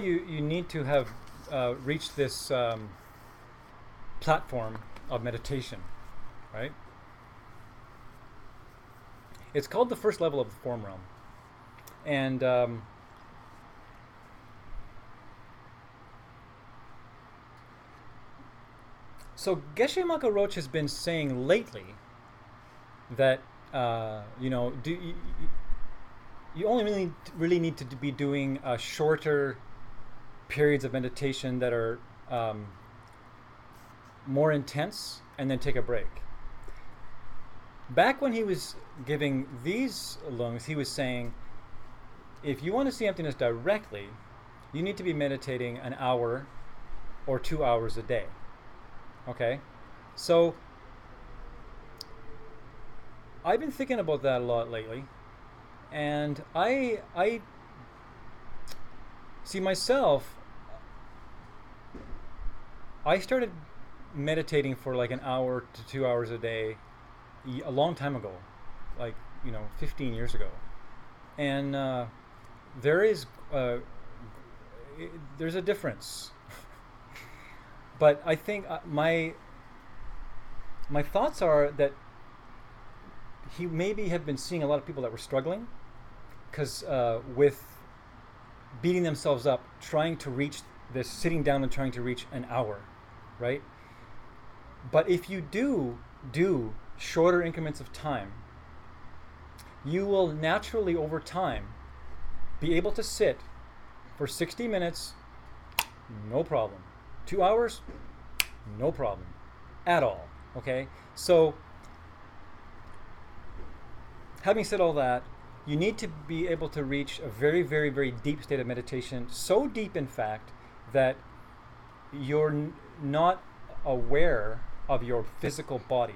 you need to have reached this platform of meditation, right? It's called the first level of the form realm. And so Geshe Maka Roach has been saying lately that, you only really need to be doing shorter periods of meditation that are more intense, and then take a break. Back when he was giving these lungs, he was saying, if you want to see emptiness directly, you need to be meditating an hour or 2 hours a day. Okay? So, I've been thinking about that a lot lately. And I see myself, I started meditating for like an hour to 2 hours a day a long time ago, 15 years ago. And there's a difference. But I think my thoughts are that he maybe had been seeing a lot of people that were struggling because with beating themselves up, trying to reach this, sitting down and trying to reach an hour, right? But if you do shorter increments of time, you will naturally over time be able to sit for 60 minutes, no problem. 2 hours, no problem at all, okay? So, having said all that, you need to be able to reach a very, very, very deep state of meditation, so deep, in fact, that you're not aware of your physical body,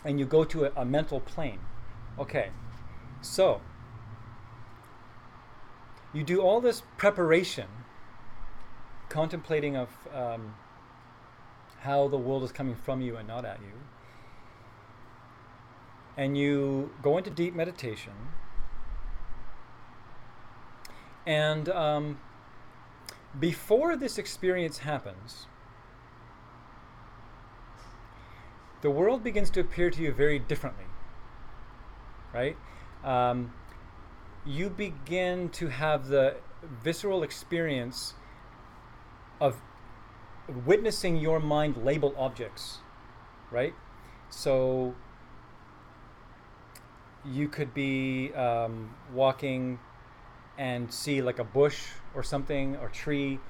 and you go to a mental plane. Okay, So, you do all this preparation, contemplating of how the world is coming from you and not at you. And you go into deep meditation. And before this experience happens, the world begins to appear to you very differently, right? You begin to have the visceral experience of witnessing your mind label objects, right? So you could be walking and see like a bush or something or tree,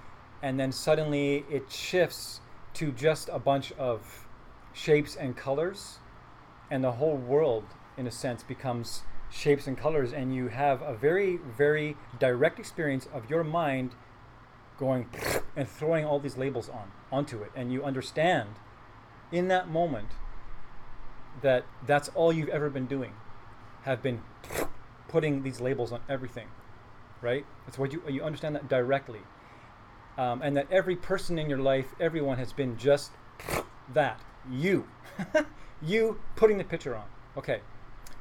and then suddenly it shifts to just a bunch of shapes and colors, and the whole world in a sense becomes shapes and colors, and you have a very, very direct experience of your mind going and throwing all these labels onto it, and you understand in that moment that that's all you've ever been doing, have been putting these labels on everything, right? That's what you understand that directly, and that every person in your life, everyone has been just that, you you putting the picture on. Okay,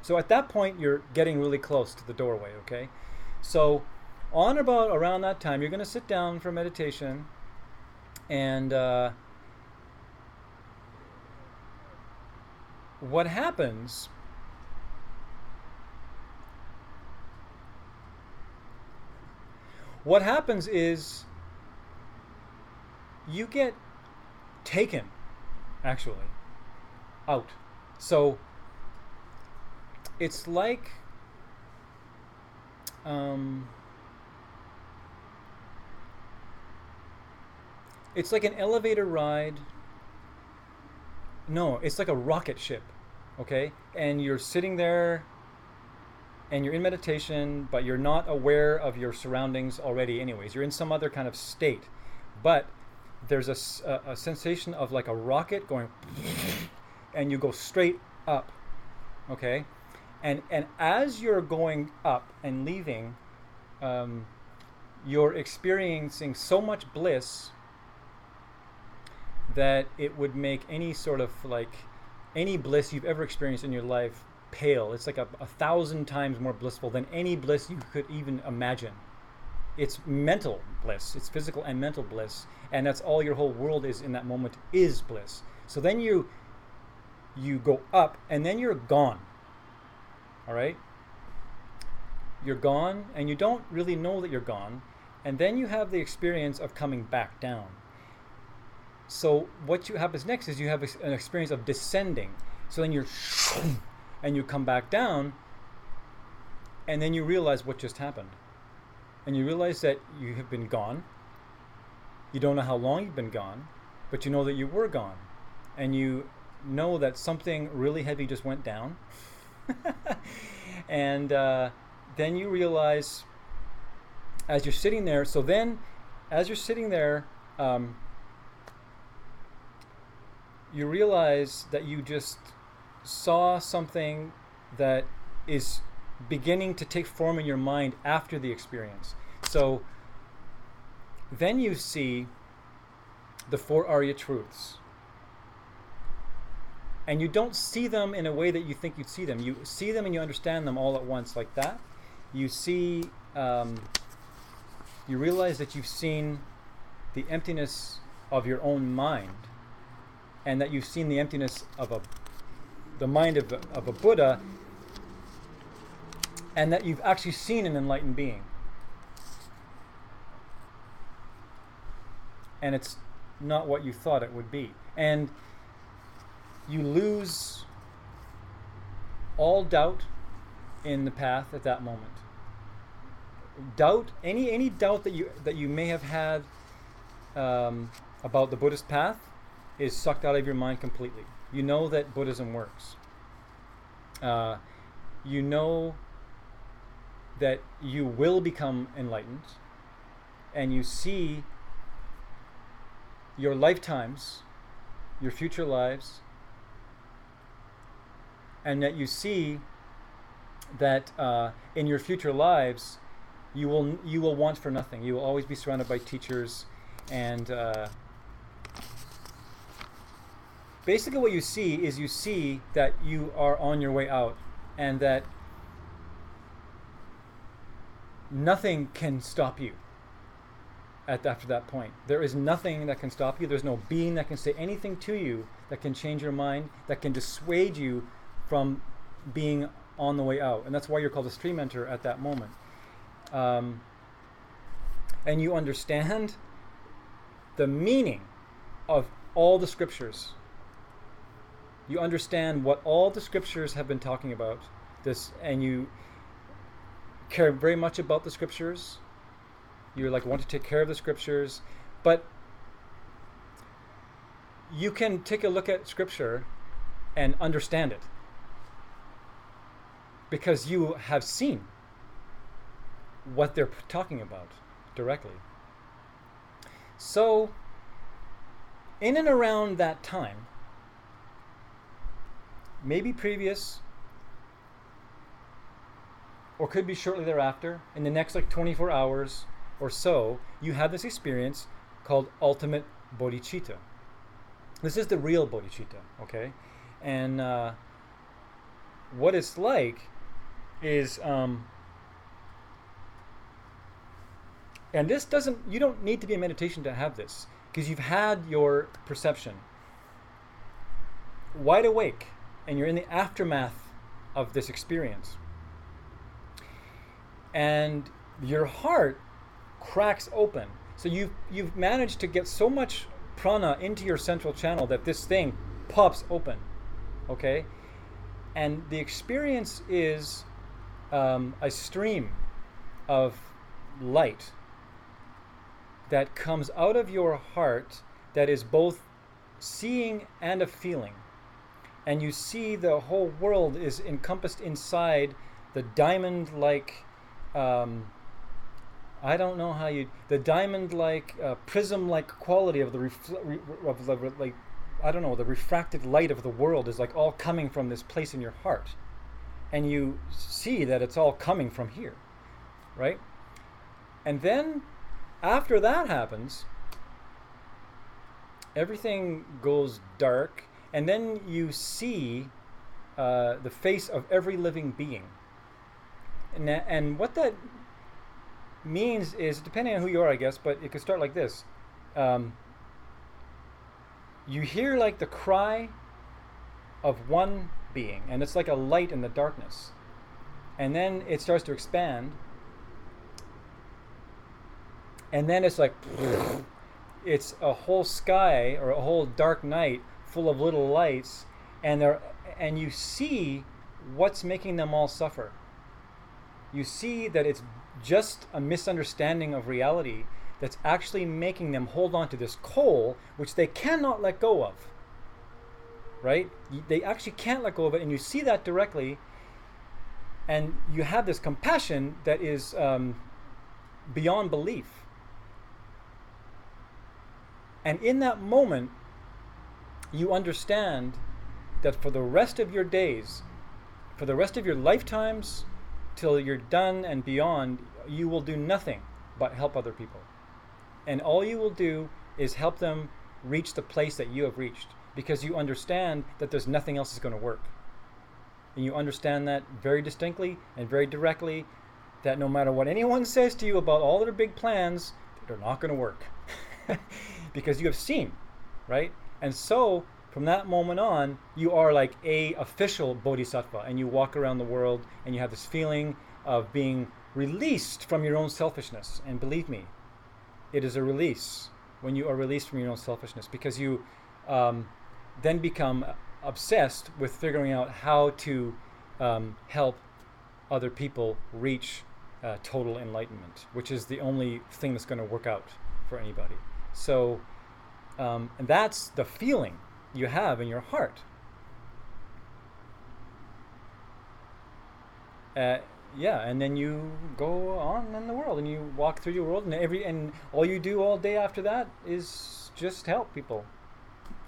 so at that point you're getting really close to the doorway. Okay, so on about around that time you're going to sit down for meditation, and what happens is you get taken actually out. So it's like it's like an elevator ride. No, it's like a rocket ship, okay? And you're sitting there and you're in meditation, but you're not aware of your surroundings already anyways. You're in some other kind of state. But there's a sensation of like a rocket going and you go straight up, okay? And as you're going up and leaving, you're experiencing so much bliss that it would make any sort of like any bliss you've ever experienced in your life pale. It's like a 1,000 times more blissful than any bliss you could even imagine. It's mental bliss, it's physical and mental bliss, and that's all your whole world is in that moment, is bliss. So then you go up and then you're gone. All right? You're gone and you don't really know that you're gone, and then you have the experience of coming back down. So what happens next is you have an experience of descending. So then you're and you come back down, and then you realize what just happened. And you realize that you have been gone. You don't know how long you've been gone, but you know that you were gone. And you know that something really heavy just went down. And then you realize as you're sitting there, so then as you're sitting there, you realize that you just saw something that is beginning to take form in your mind after the experience. So then you see the 4 Arya truths. And you don't see them in a way that you think you'd see them. You see them and you understand them all at once like that. You see, you realize that you've seen the emptiness of your own mind, and that you've seen the emptiness of the mind of a Buddha, and that you've actually seen an enlightened being. And it's not what you thought it would be. And you lose all doubt in the path at that moment. Doubt, any doubt that you may have had about the Buddhist path is sucked out of your mind completely. You know that Buddhism works. You know that you will become enlightened, and you see your lifetimes, your future lives, and that you see that in your future lives, you will want for nothing. You will always be surrounded by teachers, and basically what you see that you are on your way out, and that nothing can stop you after that point. There is nothing that can stop you. There's no being that can say anything to you that can change your mind, that can dissuade you from being on the way out. And that's why you're called a stream enter at that moment. And you understand the meaning of all the scriptures. You understand what all the scriptures have been talking about. And you care very much about the scriptures. You want to take care of the scriptures, but you can take a look at scripture and understand it because you have seen what they're talking about directly. So, in and around that time, maybe previous, or could be shortly thereafter, in the next 24 hours or so, you have this experience called ultimate bodhicitta. This is the real bodhicitta, okay? And what it's like is, and this doesn't, you don't need to be in meditation to have this, because you've had your perception wide awake, and you're in the aftermath of this experience. And your heart cracks open. So you've managed to get so much prana into your central channel that this thing pops open, okay? And the experience is a stream of light that comes out of your heart that is both seeing and a feeling. And you see the whole world is encompassed inside the diamond-like I don't know how you, the diamond-like, prism-like quality of the the refracted light of the world is all coming from this place in your heart. And you see that it's all coming from here, right? And then after that happens, everything goes dark, and then you see the face of every living being. And what that means is, depending on who you are, I guess, but it could start like this. You hear the cry of one being, and it's like a light in the darkness. And then it starts to expand. And then it's it's a whole sky or a whole dark night full of little lights, and you see what's making them all suffer. You see that it's just a misunderstanding of reality that's actually making them hold on to this coal, which they cannot let go of, right? They actually can't let go of it, and you see that directly, and you have this compassion that is beyond belief. And in that moment, you understand that for the rest of your days, for the rest of your lifetimes, till you're done and beyond, you will do nothing but help other people. And all you will do is help them reach the place that you have reached, because you understand that there's nothing else that's going to work. And you understand that very distinctly and very directly, that no matter what anyone says to you about all their big plans, they're not going to work. Because you have seen, right? And so from that moment on, you are like a official bodhisattva, and you walk around the world and you have this feeling of being released from your own selfishness. And believe me, it is a release when you are released from your own selfishness, because you then become obsessed with figuring out how to help other people reach total enlightenment, which is the only thing that's going to work out for anybody. So, and that's the feeling you have in your heart. And then you go on in the world, and you walk through your world, and all you do all day after that is just help people.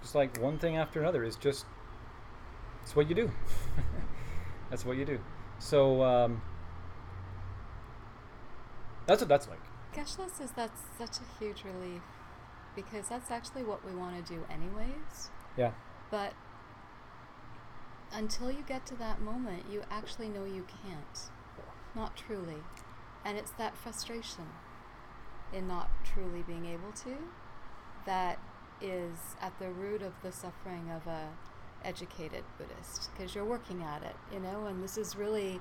Just like one thing after another is just, it's what you do. That's what you do. So that's what that's like. Geshe says that's such a huge relief, because that's actually what we want to do anyways. Yeah. But until you get to that moment, you actually know you can't. Not truly. And it's that frustration in not truly being able to that is at the root of the suffering of a educated Buddhist, because you're working at it, and this is really,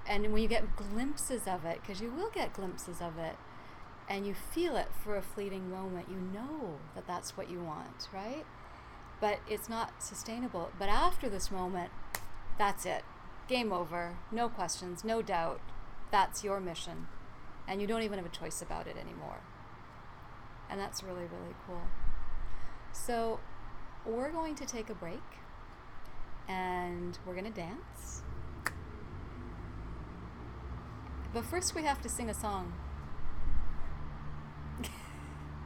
and when you get glimpses of it, because you will get glimpses of it, and you feel it for a fleeting moment, you know that that's what you want, right? But it's not sustainable. But after this moment, that's it. Game over. No questions, no doubt. That's your mission. And you don't even have a choice about it anymore. And that's really, really cool. So we're going to take a break, and we're going to dance. But first we have to sing a song.